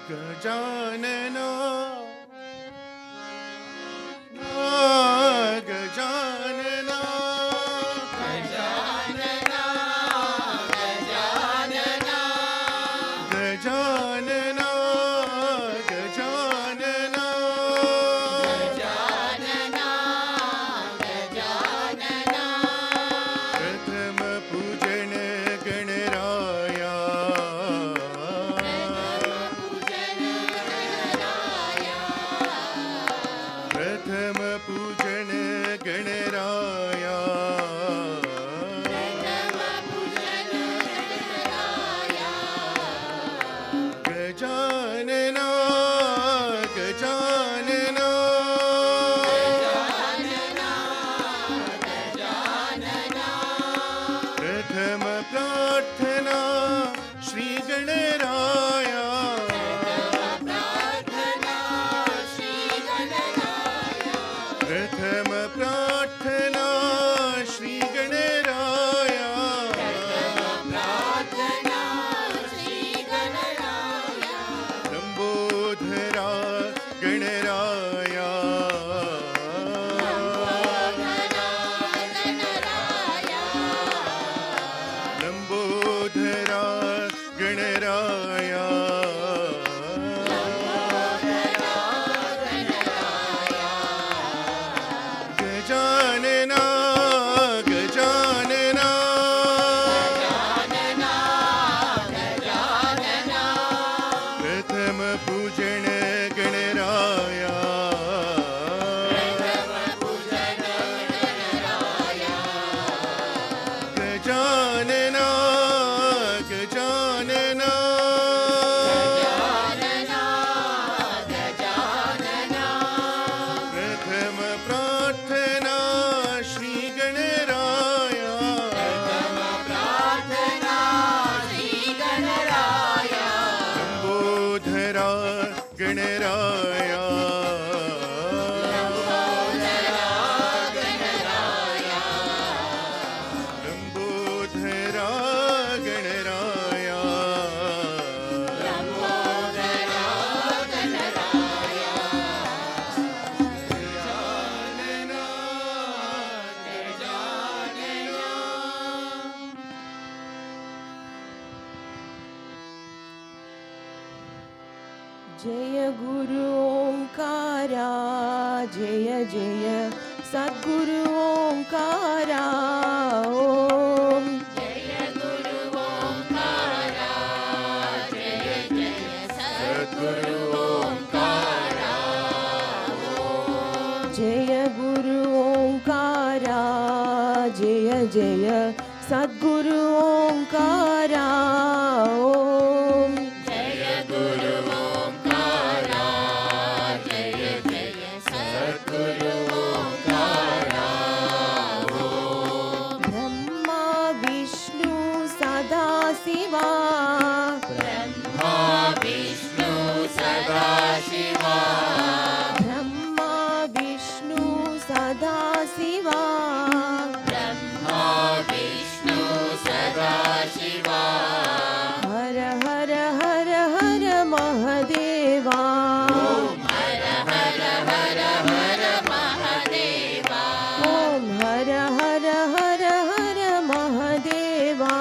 ಗಜಾನನ ಗಜಾನನ ಗಜಾನನ ಗಜಾನನ ಪ್ರಥಮ ಪೂಜನ ಗಣರಾಯ ಪ್ರಥಮ ಪೂಜನ ಗಣರಾಯ ಗಜಾನನ ಗಜಾನನ ಪ್ರಥಮ ಪ್ರಾರ್ಥನಾ ಶ್ರೀ ಗಣರಾಯ ಪ್ರಥಮ ಪ್ರಾರ್ಥನಾ ಶ್ರೀ ಗಣರಾಯ ಲಂಬೋಧರ ಗಣರಾಯ ಲಂಬೋಧರ ಗಣರಾಯ ಗಜಾನನ ಗಜಾನನ ಪ್ರಥಮ ಪೂಜನ ಗಣರಾಯ ಗಜಾನನ ಗಜಾನನ ಪ್ರಥಮ ಪ್ರಾರ್ಥನಾ ಶ್ರೀ ಗಣರಾಯ ಲಂಬೋಧರ ಗಣರಾಯ ಲಂಬೋಧರ ಗಣರಾಯ जय गुरु ओंकारा जय जय सद्गुरु ओंकारा ओम ಸದ್ಗುರು ಓಂಕಾರ जय गुरु ओंकारा जय जय सद्गुरु ओंकारा ओम ब्रह्मा विष्णु सदा शिवा ब्रह्मा विष्णु सदा शिवा हर हर हर हर महादेवा ओम हर हर हर हर महादेवा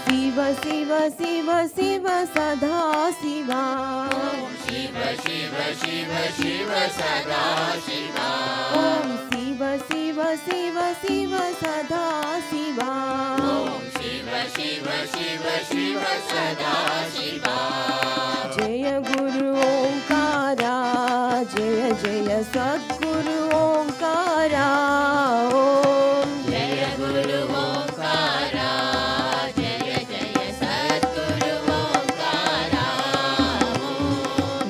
शिव शिव शिव शिव सदा शिवा ओम शिव शिव शिव शिव सदा शिवा जय गुरु ओंकारा जय जय सद्गुरु ओंकारा ओम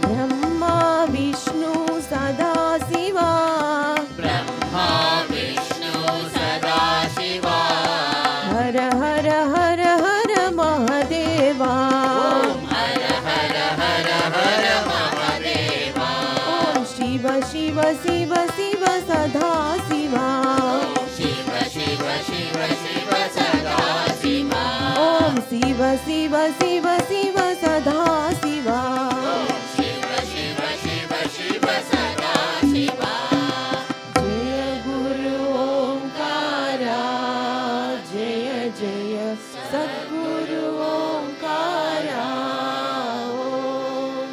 ब्रह्मा विष्णु सदा शिवा हर हर हर हर महादेवा ओम शिव शिव शिव शिव सदा शिवा शिव शिव शिव शिव सदा शिवा ಶಿವ ಶಿವ ಶಿವ ಸದಾ ಶಿವ ಶಿವ ಶಿವ ಶಿವ ಶಿವ ಸದಾ ಶಿವ ಜಯ ಗುರು ಓಂಕಾರ ಜಯ ಜಯ ಸದ್ಗುರು ಓಂಕಾರ ಓಂ.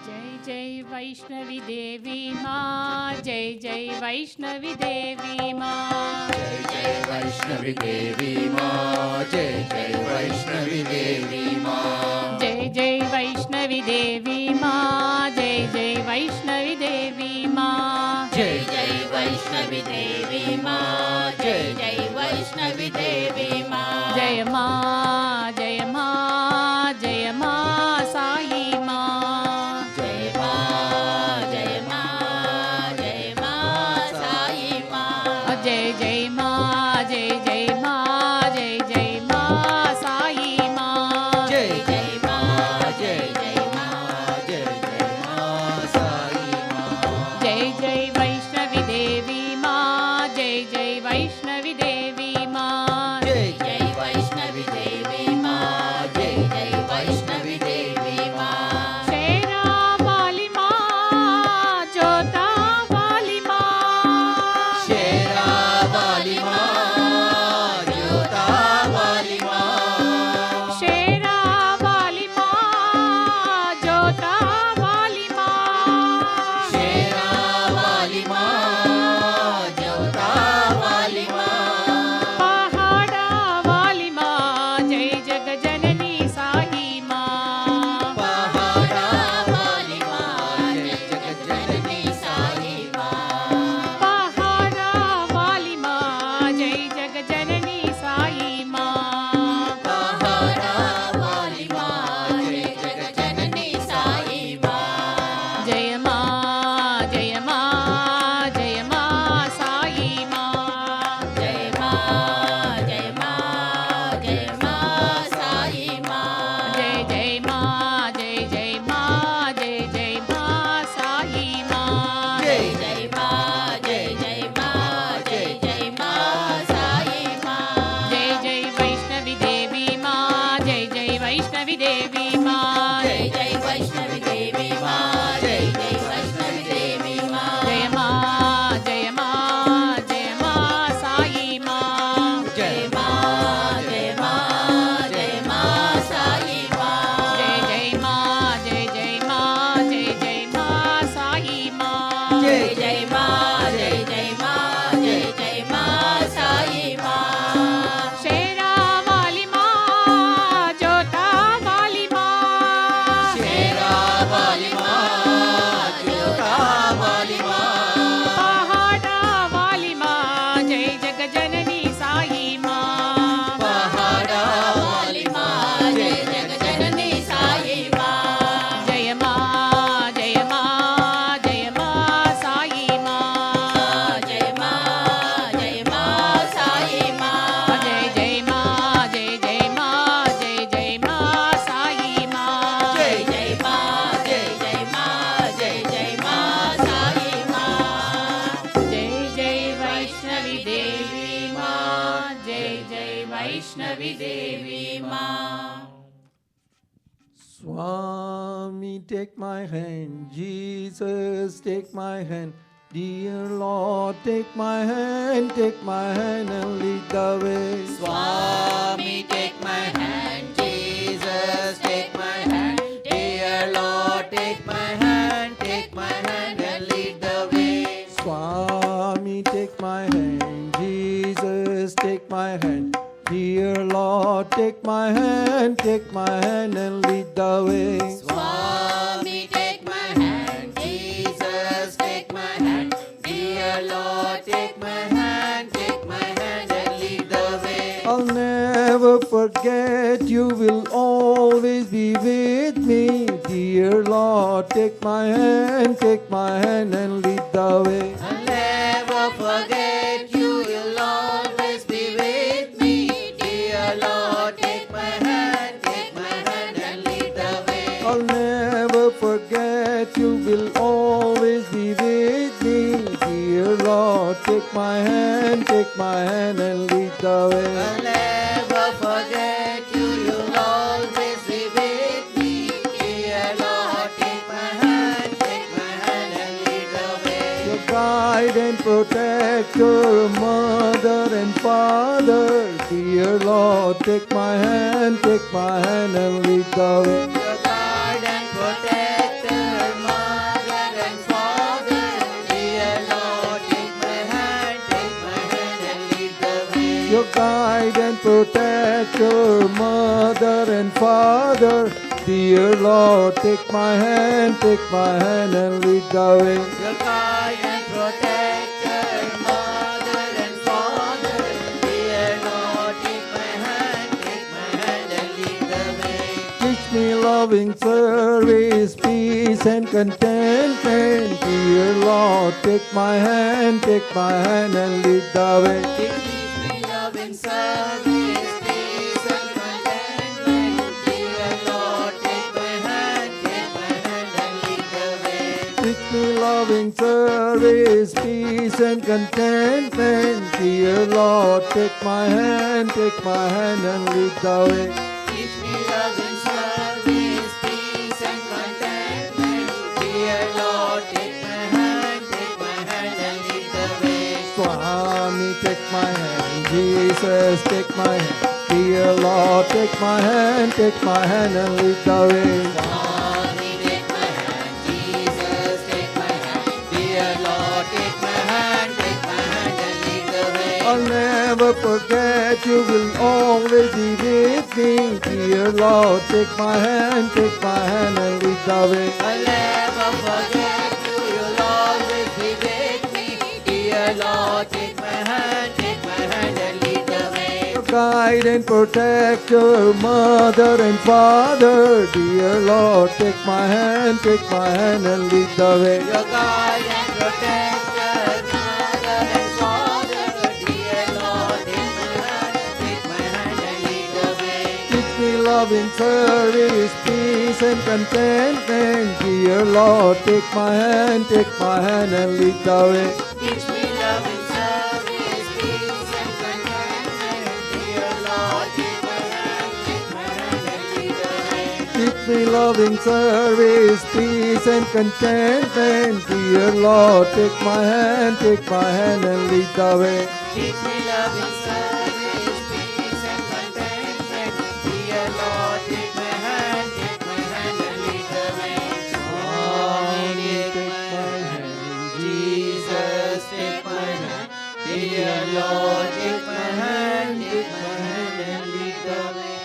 जय जय वैष्णवी देवी माँ जय जय वैष्णवी देवी माँ जय जय वैष्णवी देवी माँ जय जय वैष्णवी देवी माँ जय जय वैष्णवी देवी माँ जय जय वैष्णवी देवी माँ जय जय वैष्णवी देवी माँ जय जय वैष्णवी देवी माँ जय माँ जय माँ जय माँ साई माँ जय माँ जय माँ जय माँ साई माँ जय जय माँ जय जय माँ जय जय माँ साई माँ जय जय माँ जय जय माँ जय जय माँ साई माँ जय जय वैष्णवी देवी माँ जय जय वैष्णवी देवी माँ जय जय वैष्णवी देवी माँ जय जय वैष्णवी देवी माँ शेरा वाली माँ जोता वाली माँ शेरा वाली माँ जोता वाली माँ शेरा वाली माँ जोता वाली माँ शेरा वाली माँ जोता वाली माँ पहाड़ा वाली माँ जय जग जननी साई माँ पहाड़ा वाली माँ जय जगत जननी साई माँ पहाड़ा वाली माँ जय जग जननी साई माँ पहाड़ा वाली माँ जय जगत जननी साई माँ जय माँ जय माँ जय माँ साई माँ जय माँ जय माँ जय माँ साई माँ जय जय माँ जय जय माँ जय जय माँ साई माँ जय जय माँ जय जय माँ जय जय माँ साई माँ जय जय वैष्णवी देवी माँ जय जय वैष्णवी देवी माँ जय जय वैष्णवी देवी माँ जय जय वैष्णवी देवी माँ जय माँ जय माँ जय माँ साई माँ जय माँ जय माँ जय माँ साई माँ जय जय माँ जय जय माँ जय जय माँ साई माँ जय जय माँ जय जय माँ जय जय माँ साई माँ शेरा वाली माँ जोता वाली माँ शेरा वाली माँ जोता वाली माँ पहाड़ा वाली माँ जय जग जननी साई माँ पहाड़ा वाली माँ जय जग जननी साई माँ जय माँ जय माँ जय माँ साई माँ जय माँ जय माँ साई माँ जय जय माँ जय जय माँ जय जय माँ साई माँ जय जय माँ जय जय माँ जय जय माँ साई माँ जय जय वैष्णवी देवी माँ जय जय वैष्णवी देवी माँ Swami, take my hand. Jesus, take my hand. Dear Lord, take my hand and lead the way. Swami, take my hand. Jesus, take my hand. Dear Lord, take my hand and lead the way. Swami, take my hand. Jesus, take my hand. Dear Lord, take my hand and lead the way. Swami, take my hand. Jesus, take my hand. Dear Lord, take my hand and lead the way. I'll never forget, you will always be with me. Dear Lord, take my hand and lead the way. I'll never forget you, you'll always be with me. Dear Lord, take my hand and lead the way. I'll never forget, you will always be with me. Dear Lord, take my hand and lead the way. I'll never forget you, you'll always be with me. Dear Lord, take my hand and lead the way. Your guide and protector, mother and father. Dear Lord, take my hand and lead the way. Your guide and protector, mother and father. Dear Lord, take my hand and lead the way. Your guide and protector, mother and father. Dear Lord, take my hand and lead the way. Your guide and protector, mother and father. Dear Lord, take my hand and lead the way. Teach me loving service, peace and contentment. Dear Lord, take my hand and lead the way. Teach me loving service, peace and contentment. Dear Lord, take my hand and lead the way. Teach me loving service, peace and contentment. Dear Lord, take my hand and lead the way. Teach me loving service, peace and contentment. Dear Lord, take my hand and lead the way. Swami, take my hand. Jesus, take my hand. Dear Lord, take my hand and lead the way. Swami, take my hand. Jesus, take my hand. Dear Lord, take my hand and lead the way. I'll never forget, you will always be with me. Dear Lord, take my hand and lead the way. I'll never forget you, you'll always be with me. Dear Lord, take my hand and lead the way. Your guide and protector, mother and father. Dear Lord, take my hand and lead the way. Your guide and protector, mother and father. Dear Lord, take my hand and lead the way. Teach me loving service, peace and contentment. Dear Lord, take my hand and lead the way. Teach me loving service, peace and contentment. Dear Lord, take my hand and lead the way. Teach me loving service, peace and contentment. Dear Lord, take my hand and lead the way. Teach me loving service, peace and contentment. Dear Lord, take my hand and lead the way. Swami, take my hand. Jesus, take my hand. Dear Lord, take my hand and lead the way.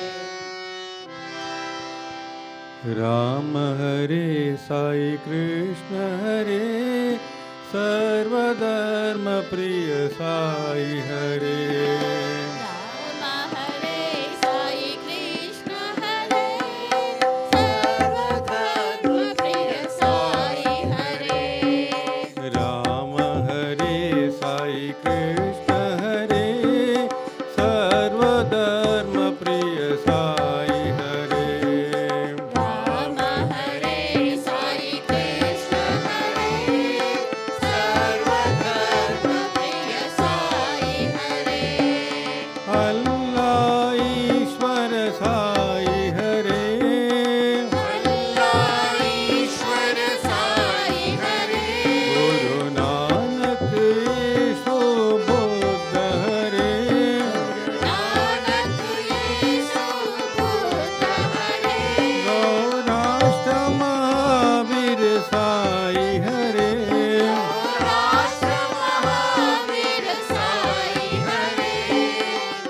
Ram Hare Sai Krishna Hare Sarvadharma Priya Sai Hare. Rama Hare Sai Krishna Hare Sarvadharma Priya Sai Hare Ram Hare Sai Krishna Hare Sarvadharma Priya Sai Hare. Rama Hare Sai Krishna Hare Sarvadharma Priya Sai Hare Allah Ishwar Sai Hare. Allah Ishwar Sai Hare. Guru Nanak Ishu Buddha Hare. Nanak Yesu Buddha Hare Gaurashtra Mahavir Sai Hare. Rashtra Mahavir Sai Hare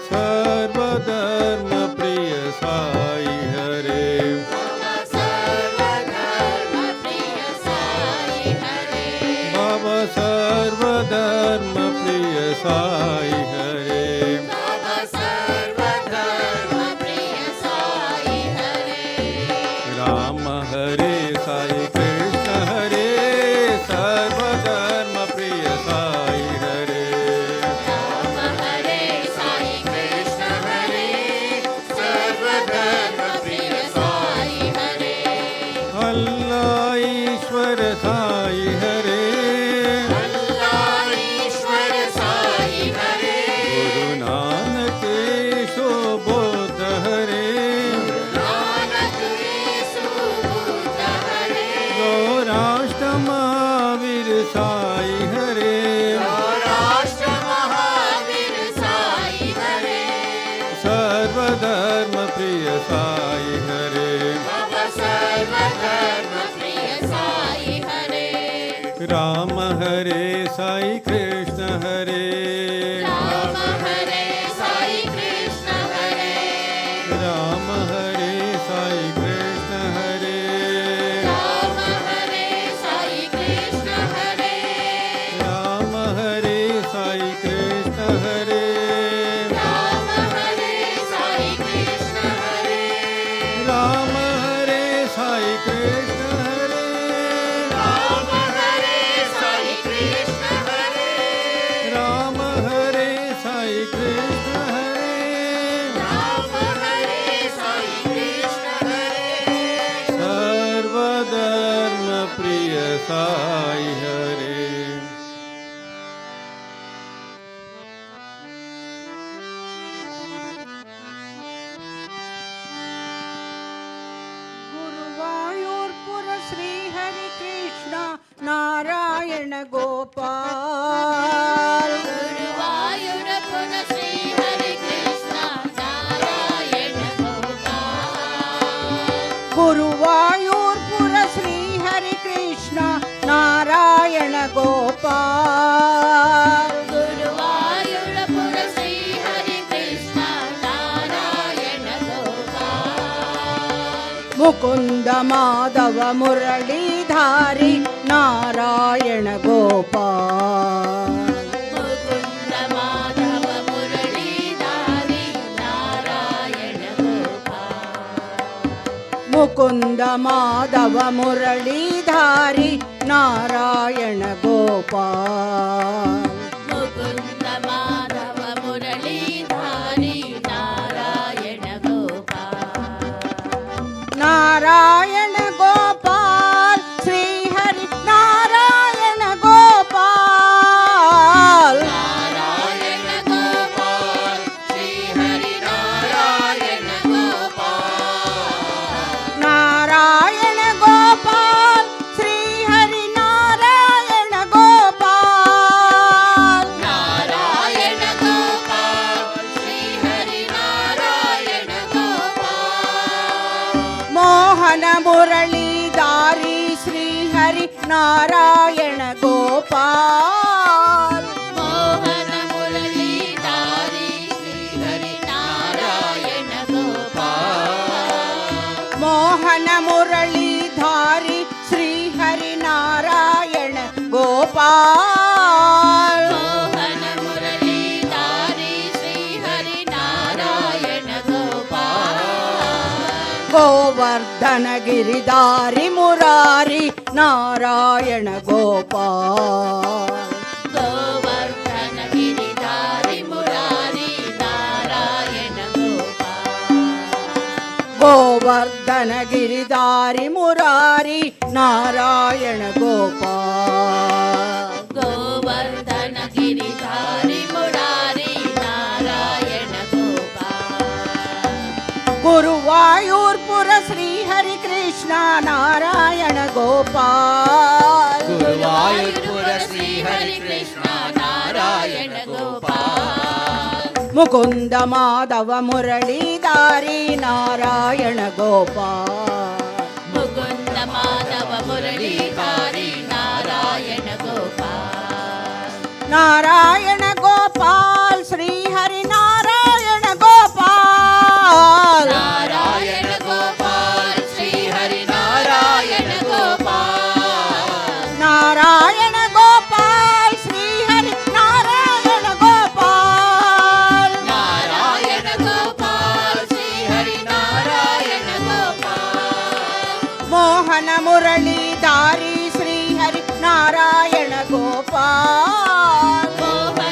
Sarvadharma Priya Sai Hare. Sarvadharma Priya Sai Hare Baba Sarvadharma Priya Sai Hare. Baba Sarvadharma Priya Sai Hare Rama Hare Sai Krishna Hare Sarvadharma Priya Sai Hare. Rama Hare Sai Krishna Hare Sarvadharma Priya Sai Hare Allah Ishwar Sai Hare. Allah Mahavir Sai हरे सौराष्ट्र महावीर साई हरे सर्वधर्म प्रिय साई हरे भव सर्वधर्म प्रिय साई हरे राम हरे साई कृष्ण हरे राम हरे साई कृष्ण हरे राम हरे साई कृष्ण हरे राम हरे साई कृष्ण हरे राम हरे साई कृष्ण हरे राम हरे साई कृष्ण हरे राम हरे साई कृष्ण हरे राम हरे साई कृष्ण हरे राम हरे साई कृष्ण हरे राम हरे साई कृष्ण हरे सर्वधर्म प्रिय साई हरे ಗುರುವಾಯೂರ್ಪುರ ಶ್ರೀ ಹರಿ ಕೃಷ್ಣ ನಾರಾಯಣ ಗೋಪಾಲ್ गुरुवायूरपुर श्री हरि कृष्ण नारायण गोपाल ಗುರುವಾಯೂರ್ಪುರ ಶ್ರೀ ಹರಿ ಕೃಷ್ಣ ನಾರಾಯಣ ಗೋಪಾಲ್ गुरुवायूरपुर श्री हरि कृष्ण नारायण गोपाल ಮುಕುಂದ ಮಾಧವ ಮುರಳೀಧಾರಿ ನಾರಾಯಣ ಗೋಪಾಲ್ मुकुंद माधव मुरलीधारी नारायण गोपाल ಮುಕುಂದ ಮಾಧವ ಮುರಳೀಧಾರಿ ನಾರಾಯಣ ಗೋಪಾಲ್ मुकुंद माधव मुरलीधारी नारायण गोपाल ನಾರಾಯಣ ಗೋಪಾಲ್ ಶ್ರೀ ಹರಿ ನಾರಾಯಣ ಗೋಪಾಲ್ नारायण गोपाल श्री हरि नारायण गोपाल ನಾರಾಯಣ ಗೋಪಾಲ್ ಶ್ರೀ ಹರಿ ನಾರಾಯಣ ಗೋಪಾಲ್ नारायण गोपाल श्री हरि नारायण गोपाल ಮೋಹನ ಮುರಳೀಧಾರಿ ಶ್ರೀ ಹರಿ ನಾರಾಯಣ ಗೋಪಾಲ್ मोहन मुरलीधारी श्री हरि नारायण गोपाल ಮೋಹನ ಮುರಳೀಧಾರಿ ಶ್ರೀ ಹರಿ ನಾರಾಯಣ ಗೋಪಾಲ್ मोहन मुरलीधारी श्री हरि नारायण गोपाल ಗೋವರ್ಧನ ಗಿರಿಧಾರಿ ಮುರಾರಿ ನಾರಾಯಣ ಗೋಪಾಲ್ गोवर्धन गिरिधारी मुरारी नारायण गोपाल ಗೋವರ್ಧನ ಗಿರಿಧಾರಿ ಮುರಾರಿ ನಾರಾಯಣ ಗೋಪಾಲ್ गोवर्धन गिरिधारी मुरारी नारायण गोपाल ಗುರುವಾಯೂರ್ಪುರ ಶ್ರೀ ಹರಿ ಕೃಷ್ಣ ನಾರಾಯಣ ಗೋಪಾಲ್ गुरुवायूरपुर श्री हरि कृष्ण नारायण गोपाल ಮುಕುಂದ ಮಾಧವ ಮುರಳೀಧಾರಿ ನಾರಾಯಣ ಗೋಪಾಲ್ मुकुंद माधव मुरलीधारी नारायण गोपाल ನಾರಾಯಣ ಗೋಪಾಲ್ ಶ್ರೀ ಹರಿ ನಾರಾಯಣ ಗೋಪಾಲ್ नारायण गोपाल श्री हरि नारायण गोपाल ನಾರಾಯಣ ಗೋಪಾಲ್ ಶ್ರೀ ಹರಿ ನಾರಾಯಣ ಗೋಪಾಲ್ नारायण गोपाल श्री हरि नारायण गोपाल ಮೋಹನ ಮುರಳೀಧಾರಿ ಶ್ರೀ ಹರಿ ನಾರಾಯಣ ಗೋಪಾಲ್ मोहन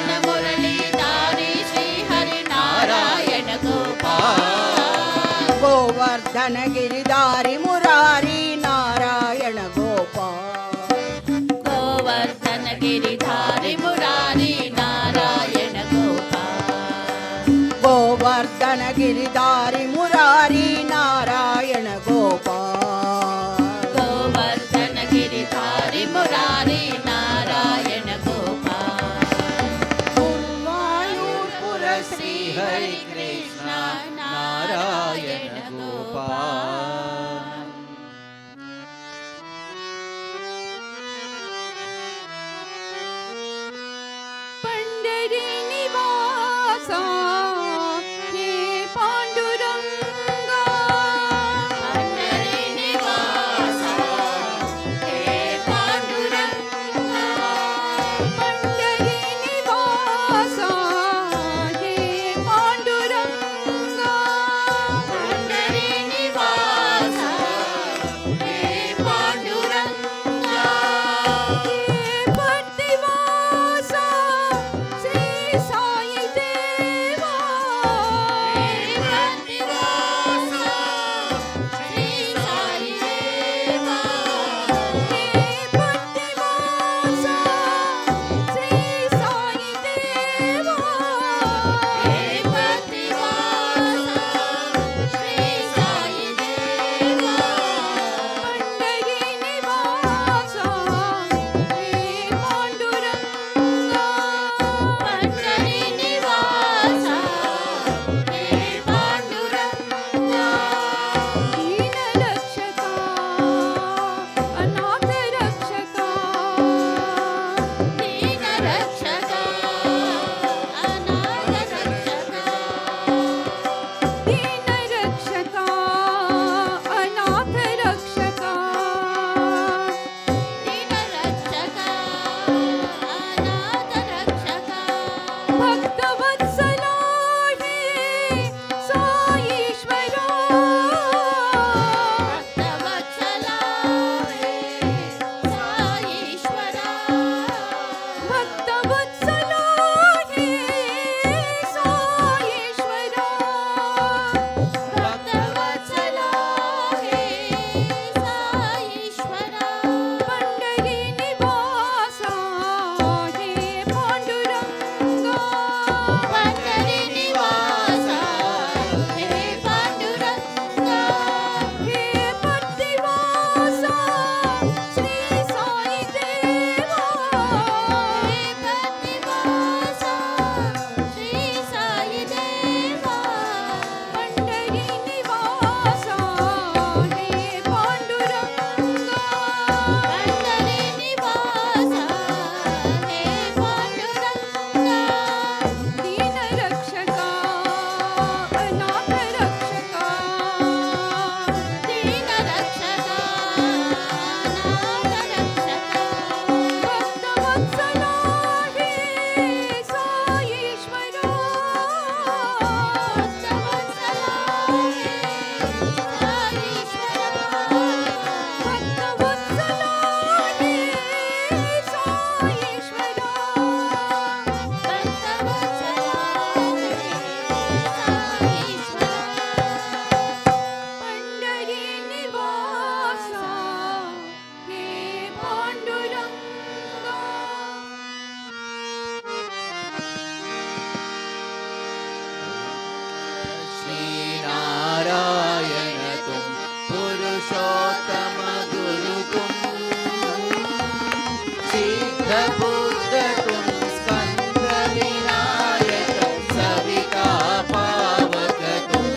बुद्ध तुम स्कंद विनायक सविता पावक तुम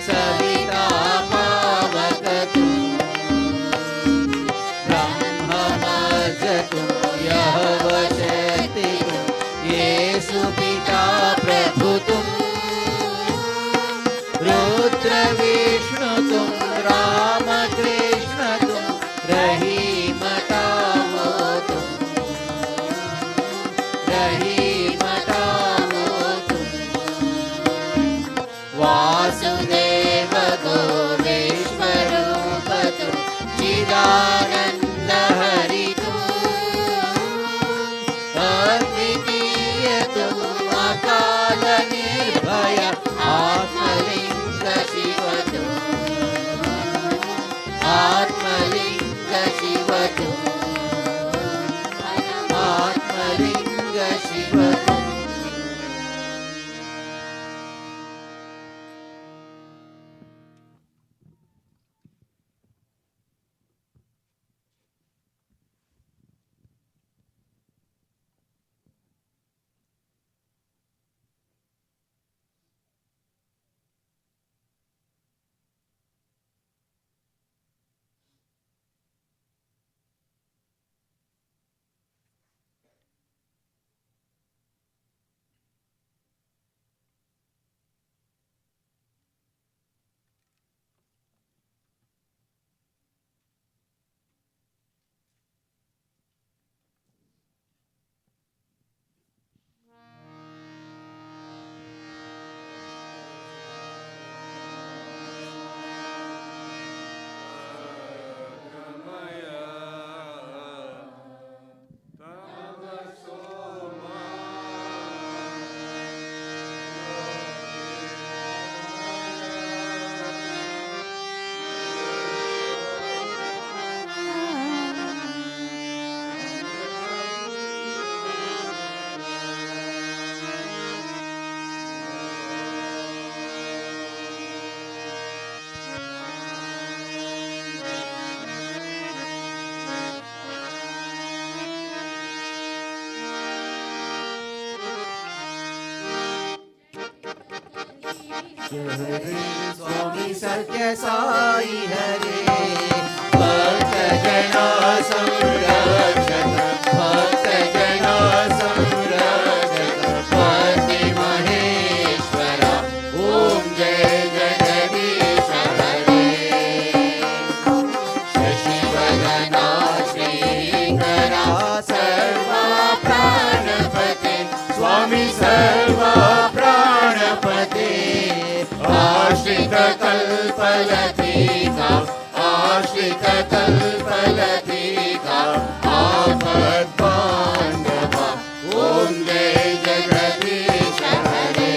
सविता पावक तुम ब्रह्ममज तुम यह वशक्ति तुम येषु पिता प्रभु तुम रुद्र विष्णु तुम राम कृष्ण तुम रहीम तावो तुम रहीम तावो तुम वासुदेव गो विश्वरूप तुम चिदानंद हरि तुम अद्वितीय तुम अकाल निर्भय आत्मलिंग शिव तुम आत्मलिंग शिव तुम आत्मलिंग शिव तुम स्वामी सत्य साई हरे भक्त जना संरक्षक भक्त जना संरक्षक पति महेश्वरा ओम जय जगदीश हरे शशिवदना श्रीकरा सर्वा प्राणपते स्वामी सर्वा प्राणपते आश्रित कल्पलतिका आश्रित कल्पलतिका आपद्बान्धवा ओम जय जगदीश हरे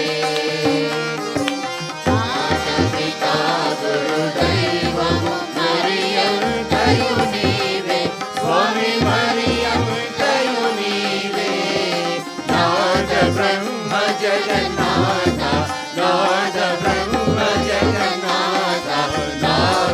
माता गुरुदैवं मरियं दयुनीवे स्वामी मरियं दयुनीवे नाथ ब्रह्म जगन्नाथ नाथ ब्रह्म जगन्नाथ नाथ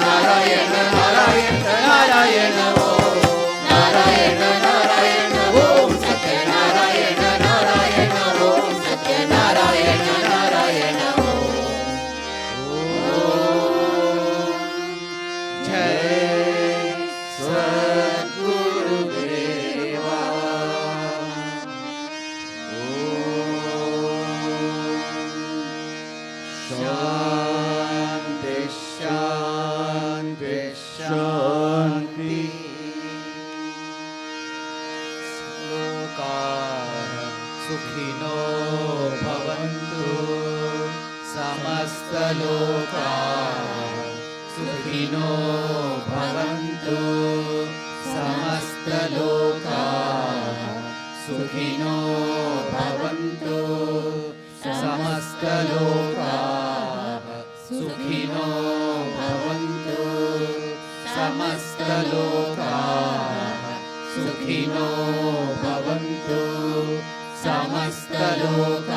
ನಾರಾಯಣ ನಾರಾಯಣ ನಾರಾಯಣ ಓಂ ನಾರಾಯಣ ನಾರಾಯಣ ಓಂ ಸತ್ಯನಾರಾಯಣ ನಾರಾಯಣ ಓಂ ಸತ್ಯನಾರಾಯಣ ನಾರಾಯಣ ಓಂ ಜಯ ಸದ್ಗುರುದೇವಾ ಶಾಂತಿ ಶಾಂತಿ ಶಾಂತಿ ಲೋಕಾಃ ಸುಖಿನೋ ಭವಂತು ಸಮಸ್ತಲೋಕಾಃ ಸುಖಿನೋ ಭವಂತು ಸಮಸ್ತಲೋಕಾಃ ಸುಖಿನೋ ಭವಂತು ಸಮಸ್ತಲೋಕಾಃ ಸುಖಿನೋ ಭವಂತು ಸಮಸ್ತಲೋಕಾಃ ಸುಖಿನೋ ಭವಂತು ಸಮಸ್ತಲೋಕಾಃ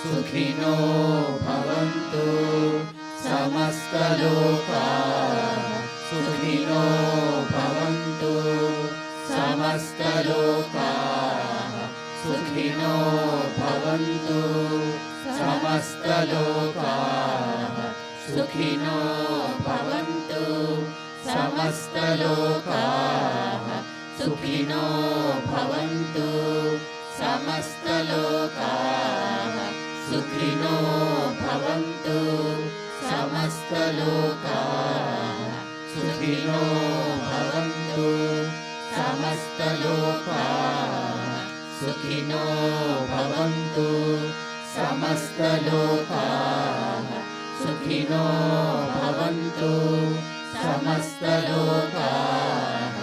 ಸುಖಿನೋ ಭವಂತು ಸಮಸ್ತಲೋಕಾಃ ಸುಖಿನೋ ಭವಂತು ಸಮಸ್ತಲೋಕಾಃ ಸುಖಿನೋ ಭವಂತು ಸಮಸ್ತಲೋಕಾಃ ಸುಖಿನೋ ಭವಂತು ಸಮಸ್ತಲೋಕಾಃ ಸುಖಿನೋ ಭವಂತು ಸಮಸ್ತಲೋಕಾಃ ಸುಖಿನೋ ಭವಂತು ಸಮಸ್ತಲೋಕಾಃ ಸುಖಿನೋ ಭವಂತು ಸಮಸ್ತಲೋಕಾಃ ಸುಖಿನೋ ಭವಂತು ಸಮಸ್ತಲೋಕಾಃ ಸುಖಿನೋ ಭವಂತು ಸಮಸ್ತಲೋಕಾಃ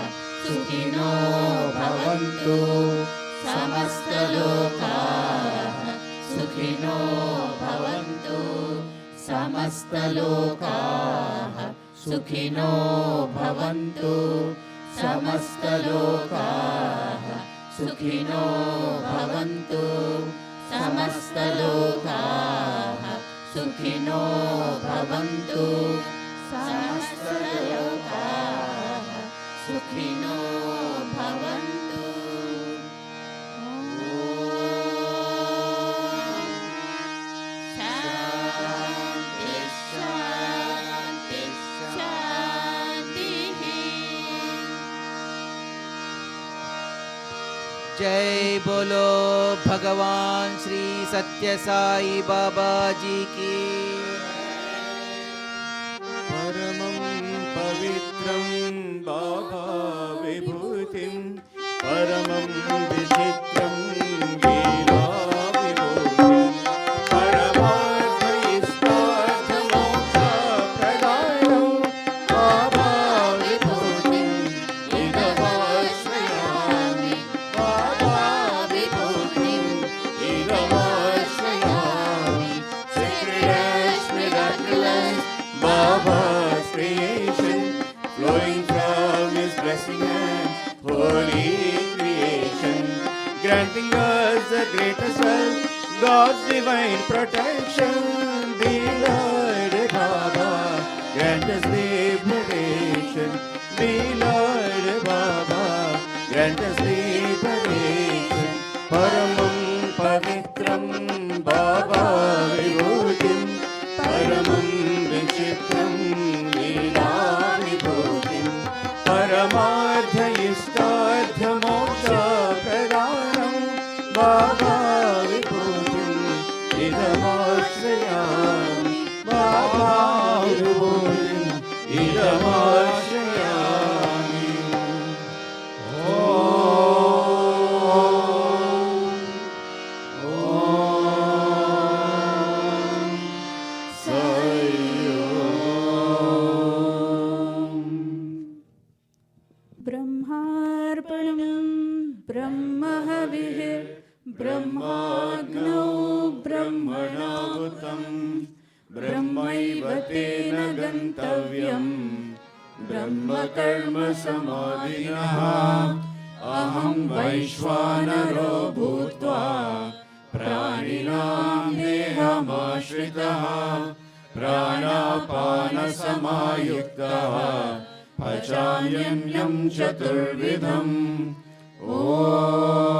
ಸುಖಿನೋ ಭವಂತು ಸಮಸ್ತಲೋಕಾಃ ಸುಖಿನೋ ಭವಂತು ಸಮಸ್ತಲೋಕಾಃ ಸುಖಿನೋ ಭವಂತು ಸಮಸ್ತಲೋಕಾಃ ಸುಖಿನೋ ಭವಂತು ಸಮಸ್ತಲೋಕಾಃ ಸುಖಿನೋ ಭವಂತು ಸಮಸ್ತಲೋಕಾಃ ಸುಖಿನೋ ಭವಂತು. ಶಾಂತಿ ಶಾಂತಿ ಶಾಂತಿ. जय बोलो भगवान श्री सत्य साई बाबा जी की. परमं पवित्रं बाबा विभूतिं परमं विचित्रं लीला विभूतिं परमार्थैस्तार्थमोक्षप्रदायं बाबा विभूतिं इदमाश्रयामि बाबा विभूतिं इदमाश्रयामि. Sacred miraculous Baba's creation, flowing from His blessing and holy creation, granting us the greatest wealth, God's divine protection. Beloved Baba, grant us liberation. Beloved Baba, grant us liberation. Paramam pavitram Baba vibhutim परमं विचित्रं लीला विभूतिं परमार्थ इष्टार्थमोक्षप्रदानं बाबा विभूतिं इदमाश्रयामि बाबा विभूतिं इदमाश्रयामि. ब्रह्मार्पणं ब्रह्महविः ब्रह्माग्नौ ब्रह्मणाहुतं ब्रह्मैव तेन गन्तव्यं ब्रह्मकर्म समाधिनः. अहं वैश्वानरो भूत्वा प्राणिनां देहमाश्रितः प्राणापानसमायुक्तः पचाम्यन्नं चतुर्विधम् ॐ